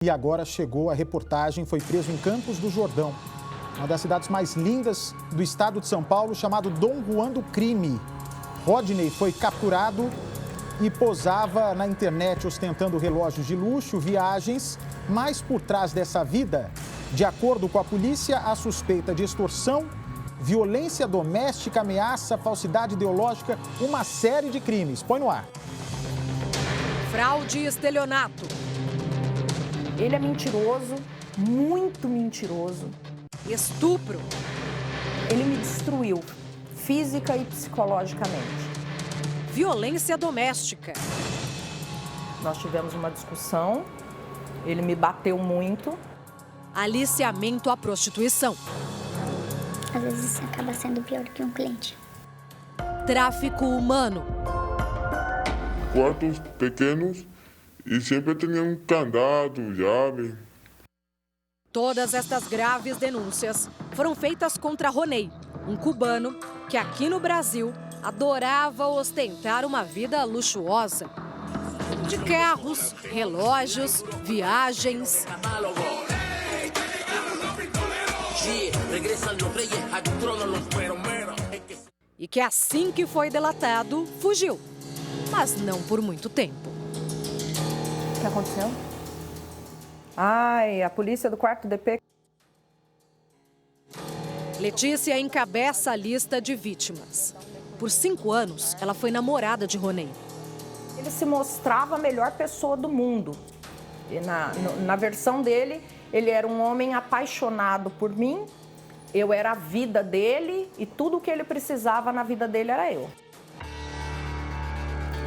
E agora chegou a reportagem, foi preso em Campos do Jordão, uma das cidades mais lindas do estado de São Paulo, chamado Dom Juan do Crime. Rodney foi capturado e posava na internet ostentando relógios de luxo, viagens, mas por trás dessa vida, de acordo com a polícia, há suspeita de extorsão, violência doméstica, ameaça, falsidade ideológica, uma série de crimes. Põe no ar. Fraude e estelionato. Ele é mentiroso, muito mentiroso. Estupro. Ele me destruiu, física e psicologicamente. Violência doméstica. Nós tivemos uma discussão, ele me bateu muito. Aliciamento à prostituição. Às vezes acaba sendo pior que um cliente. Tráfico humano. Quartos pequenos e sempre tinha um candado, chave. Todas estas graves denúncias foram feitas contra Ronei, um cubano que aqui no Brasil adorava ostentar uma vida luxuosa. De carros, relógios, viagens. E que assim que foi delatado, fugiu. Mas não por muito tempo. O que aconteceu? Ai, a polícia do 4º DP. Letícia encabeça a lista de vítimas. Por 5 anos, ela foi namorada de Ronei. Ele se mostrava a melhor pessoa do mundo. E na versão dele, ele era um homem apaixonado por mim, eu era a vida dele e tudo o que ele precisava na vida dele era eu.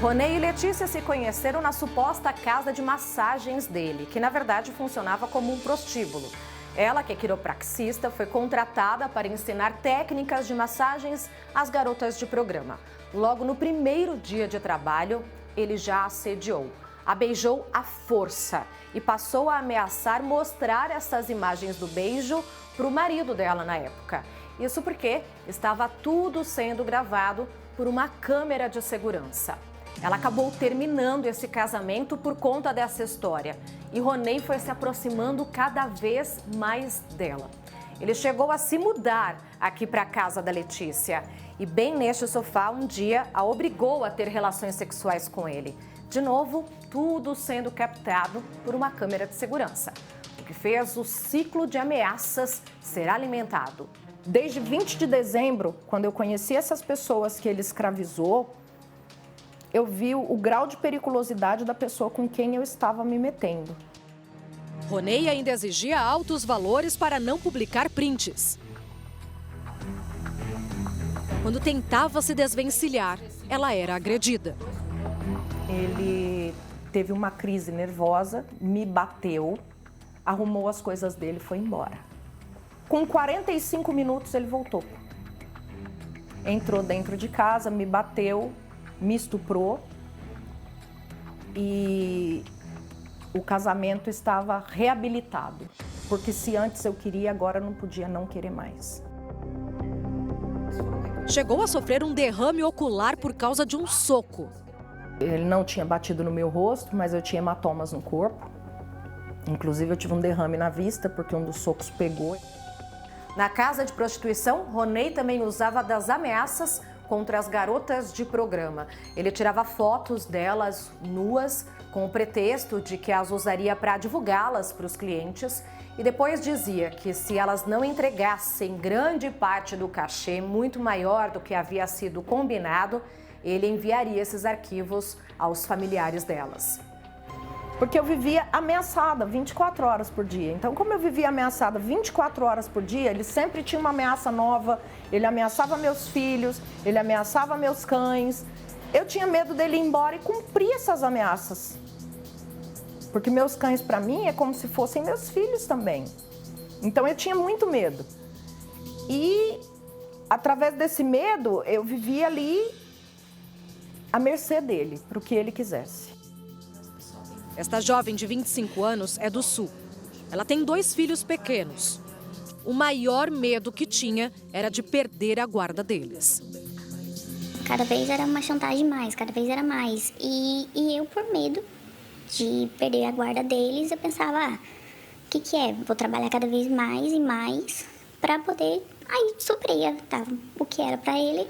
Ronei e Letícia se conheceram na suposta casa de massagens dele, que na verdade funcionava como um prostíbulo. Ela, que é quiropraxista, foi contratada para ensinar técnicas de massagens às garotas de programa. Logo no primeiro dia de trabalho, ele já a assediou, a beijou à força e passou a ameaçar mostrar essas imagens do beijo para o marido dela na época. Isso porque estava tudo sendo gravado por uma câmera de segurança. Ela acabou terminando esse casamento por conta dessa história. E Ronei foi se aproximando cada vez mais dela. Ele chegou a se mudar aqui para a casa da Letícia. E bem neste sofá, um dia, a obrigou a ter relações sexuais com ele. De novo, tudo sendo captado por uma câmera de segurança. O que fez o ciclo de ameaças ser alimentado. Desde 20 de dezembro, quando eu conheci essas pessoas que ele escravizou, eu vi o grau de periculosidade da pessoa com quem eu estava me metendo. Ronei ainda exigia altos valores para não publicar prints. Quando tentava se desvencilhar, ela era agredida. Ele teve uma crise nervosa, me bateu, arrumou as coisas dele e foi embora. Com 45 minutos ele voltou. Entrou dentro de casa, me bateu, me estuprou e o casamento estava reabilitado. Porque se antes eu queria, agora eu não podia não querer mais. Chegou a sofrer um derrame ocular por causa de um soco. Ele não tinha batido no meu rosto, mas eu tinha hematomas no corpo. Inclusive eu tive um derrame na vista porque um dos socos pegou. Na casa de prostituição, Ronei também usava das ameaças contra as garotas de programa. Ele tirava fotos delas nuas com o pretexto de que as usaria para divulgá-las para os clientes e depois dizia que se elas não entregassem grande parte do cachê, muito maior do que havia sido combinado, ele enviaria esses arquivos aos familiares delas. Porque eu vivia ameaçada 24 horas por dia. Então, como eu vivia ameaçada 24 horas por dia, ele sempre tinha uma ameaça nova. Ele ameaçava meus filhos, ele ameaçava meus cães. Eu tinha medo dele ir embora e cumprir essas ameaças. Porque meus cães, para mim, é como se fossem meus filhos também. Então, eu tinha muito medo. E, através desse medo, eu vivia ali à mercê dele, para o que ele quisesse. Esta jovem de 25 anos é do Sul. Ela tem 2 filhos pequenos. O maior medo que tinha era de perder a guarda deles. Cada vez era uma chantagem mais, cada vez era mais. E eu, por medo, de perder a guarda deles, eu pensava, o que é? Vou trabalhar cada vez mais e mais para poder... Aí supria, dava o que era para ele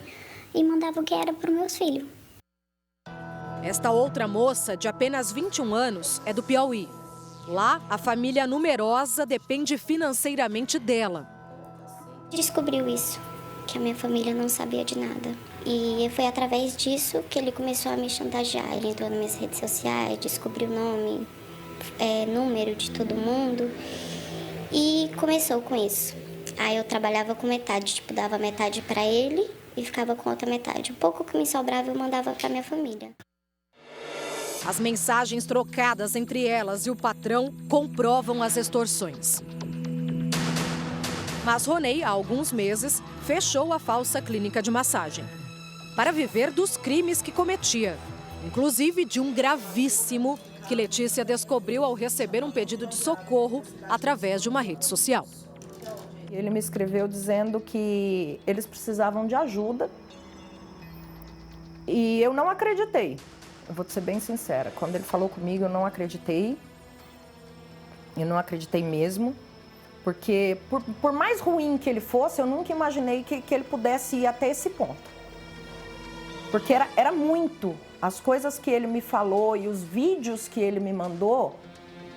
e mandava o que era para os meus filhos. Esta outra moça, de apenas 21 anos, é do Piauí. Lá, a família numerosa depende financeiramente dela. Descobriu isso, que a minha família não sabia de nada. E foi através disso que ele começou a me chantagear. Ele entrou nas minhas redes sociais, descobriu o nome, número de todo mundo e começou com isso. Aí eu trabalhava com metade, tipo, dava metade para ele e ficava com outra metade. O pouco que me sobrava eu mandava para minha família. As mensagens trocadas entre elas e o patrão comprovam as extorsões. Mas Ronei, há alguns meses, fechou a falsa clínica de massagem para viver dos crimes que cometia, inclusive de um gravíssimo que Letícia descobriu ao receber um pedido de socorro através de uma rede social. Ele me escreveu dizendo que eles precisavam de ajuda e eu não acreditei. Eu vou te ser bem sincera, quando ele falou comigo eu não acreditei. Eu não acreditei mesmo, porque por mais ruim que ele fosse, eu nunca imaginei que ele pudesse ir até esse ponto. Porque era muito. As coisas que ele me falou e os vídeos que ele me mandou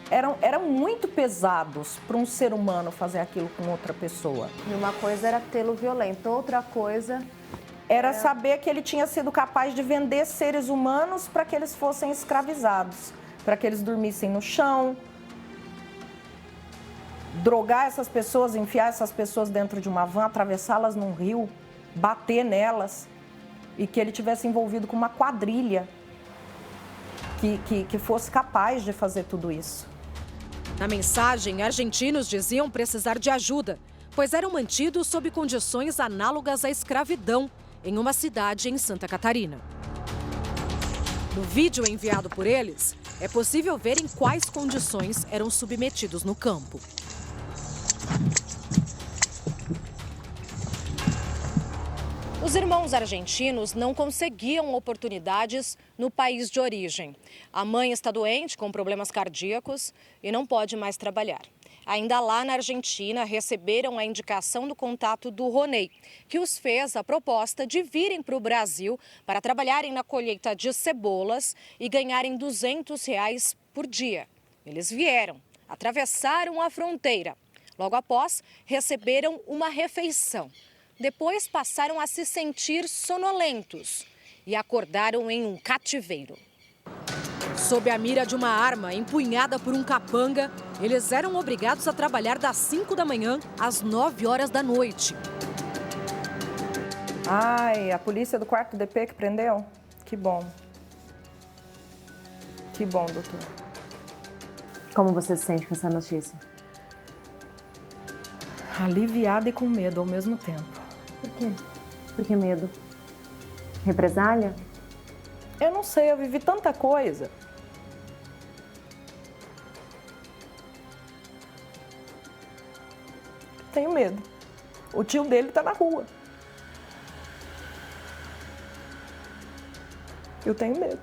eram muito pesados para um ser humano fazer aquilo com outra pessoa. E uma coisa era tê-lo violento, outra coisa... Era saber que ele tinha sido capaz de vender seres humanos para que eles fossem escravizados, para que eles dormissem no chão, drogar essas pessoas, enfiar essas pessoas dentro de uma van, atravessá-las num rio, bater nelas, e que ele tivesse envolvido com uma quadrilha que fosse capaz de fazer tudo isso. Na mensagem, argentinos diziam precisar de ajuda, pois eram mantidos sob condições análogas à escravidão em uma cidade em Santa Catarina. No vídeo enviado por eles, é possível ver em quais condições eram submetidos no campo. Os irmãos argentinos não conseguiam oportunidades no país de origem. A mãe está doente, com problemas cardíacos, e não pode mais trabalhar. Ainda lá na Argentina, receberam a indicação do contato do Ronei, que os fez a proposta de virem para o Brasil para trabalharem na colheita de cebolas e ganharem R$200 por dia. Eles vieram, atravessaram a fronteira. Logo após, receberam uma refeição. Depois passaram a se sentir sonolentos e acordaram em um cativeiro. Sob a mira de uma arma empunhada por um capanga, eles eram obrigados a trabalhar das 5 da manhã às 9 horas da noite. Ai, a polícia do 4º DP que prendeu? Que bom. Que bom, doutor. Como você se sente com essa notícia? Aliviada e com medo ao mesmo tempo. Por quê? Por que medo? Represália? Eu não sei, eu vivi tanta coisa. Tenho medo. O tio dele tá na rua. Eu tenho medo.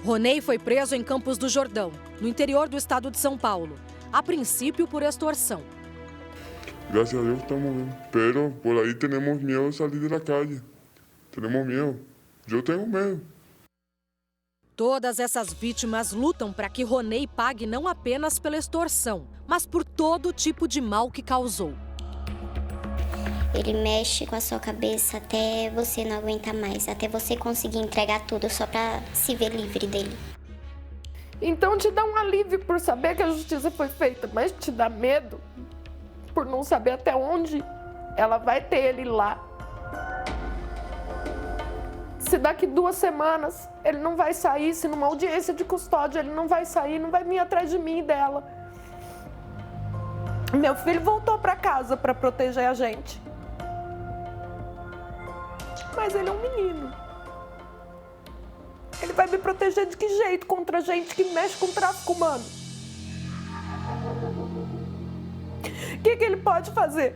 Ronei foi preso em Campos do Jordão, no interior do estado de São Paulo, a princípio por extorsão. Gracias a Dios estamos bien, pero por ahí tenemos miedo de salir de la calle. Tenemos miedo. Yo tengo medo. Todas essas vítimas lutam para que Ronei pague não apenas pela extorsão, mas por todo tipo de mal que causou. Ele mexe com a sua cabeça até você não aguentar mais, até você conseguir entregar tudo só para se ver livre dele. Então te dá um alívio por saber que a justiça foi feita, mas te dá medo por não saber até onde ela vai ter ele lá. Se daqui 2 semanas ele não vai sair, se numa audiência de custódia ele não vai sair, não vai vir atrás de mim e dela. Meu filho voltou para casa para proteger a gente. Mas ele é um menino. Ele vai me proteger de que jeito contra gente que mexe com tráfico humano? O que ele pode fazer?